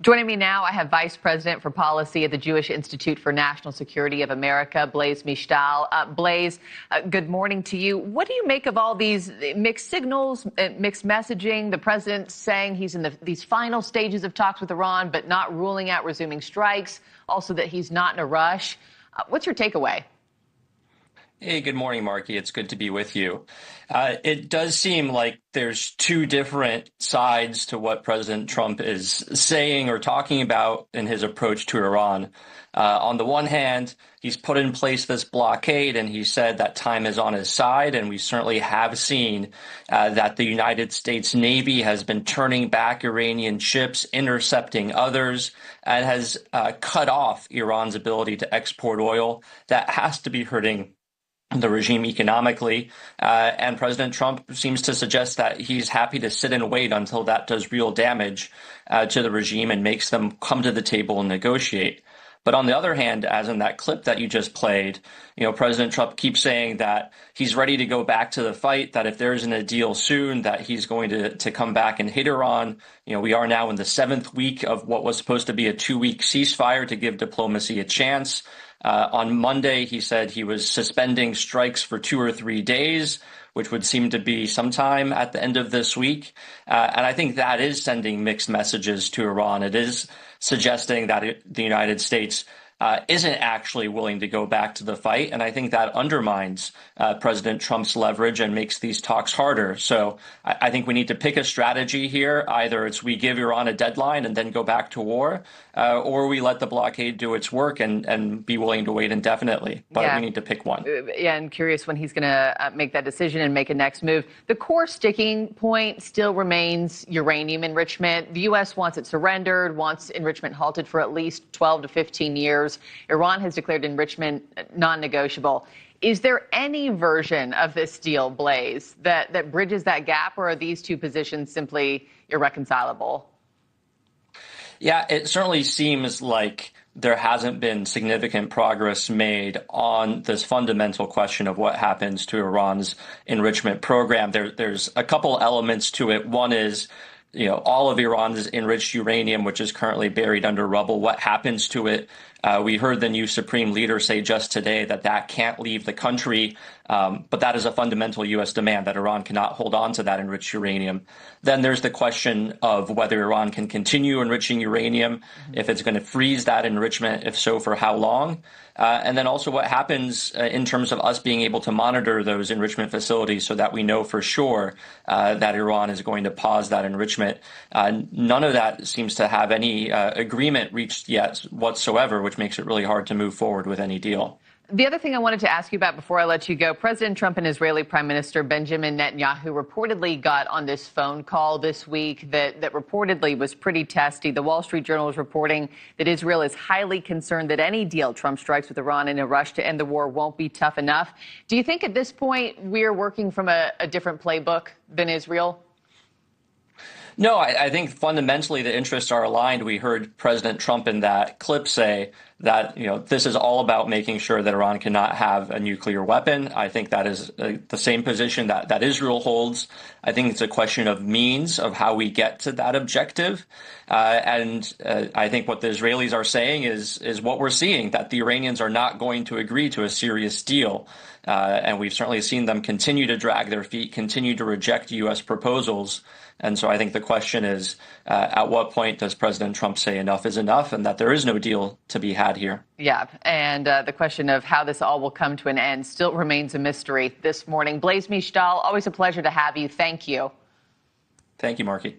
Joining me now, I have Vice President for Policy at the Jewish Institute for National Security of America, Blaise Misztal. Blaise, good morning to you. What do you make of all these mixed signals, mixed messaging? The president saying he's in these final stages of talks with Iran, but not ruling out resuming strikes. Also that he's not in a rush. What's your takeaway? Hey, good morning, Marky. It's good to be with you. It does seem like there's two different sides to what President Trump is saying or talking about in his approach to Iran. On the one hand, he's put in place this blockade, and he said that time is on his side, and we certainly have seen that the United States Navy has been turning back Iranian ships, intercepting others, and has cut off Iran's ability to export oil. That has to be hurting the regime economically, and President Trump seems to suggest that he's happy to sit and wait until that does real damage to the regime and makes them come to the table and negotiate. But on the other hand, as in that clip that you just played, President Trump keeps saying that he's ready to go back to the fight, that if there isn't a deal soon, that he's going to come back and hit Iran. We are now in the 7th week of what was supposed to be a 2-week ceasefire to give diplomacy a chance. On Monday, he said he was suspending strikes for 2 or 3 days, which would seem to be sometime at the end of this week. And I think that is sending mixed messages to Iran. It is suggesting that the United States isn't actually willing to go back to the fight. And I think that undermines President Trump's leverage and makes these talks harder. So I think we need to pick a strategy here. Either it's we give Iran a deadline and then go back to war, or we let the blockade do its work and be willing to wait indefinitely. But we need to pick one. Yeah, and curious when he's going to make that decision and make a next move. The core sticking point still remains uranium enrichment. The U.S. wants it surrendered, wants enrichment halted for at least 12 to 15 years. Iran has declared enrichment non-negotiable. Is there any version of this deal, Blaise, that bridges that gap, or are these two positions simply irreconcilable? Yeah, it certainly seems like there hasn't been significant progress made on this fundamental question of what happens to Iran's enrichment program. There's a couple elements to it. One is, all of Iran's enriched uranium, which is currently buried under rubble, what happens to it? We heard the new supreme leader say just today that can't leave the country, but that is a fundamental U.S. demand, that Iran cannot hold on to that enriched uranium. Then there's the question of whether Iran can continue enriching uranium, if it's going to freeze that enrichment, if so, for how long. And then also what happens in terms of us being able to monitor those enrichment facilities so that we know for sure that Iran is going to pause that enrichment. None of that seems to have any agreement reached yet whatsoever, which makes it really hard to move forward with any deal. The other thing I wanted to ask you about before I let you go, President Trump and Israeli Prime Minister Benjamin Netanyahu reportedly got on this phone call this week that reportedly was pretty testy. The Wall Street Journal is reporting that Israel is highly concerned that any deal Trump strikes with Iran in a rush to end the war won't be tough enough. Do you think at this point we're working from a different playbook than Israel? No, I think fundamentally the interests are aligned. We heard President Trump in that clip say that, this is all about making sure that Iran cannot have a nuclear weapon. I think that is the same position that Israel holds. I think it's a question of means of how we get to that objective. And I think what the Israelis are saying is what we're seeing, that the Iranians are not going to agree to a serious deal. And we've certainly seen them continue to drag their feet, continue to reject U.S. proposals. And so I think the question is, at what point does President Trump say enough is enough and that there is no deal to be had here? Yeah, and the question of how this all will come to an end still remains a mystery this morning. Blaise Misztal, always a pleasure to have you. Thank you. Thank you, Marky.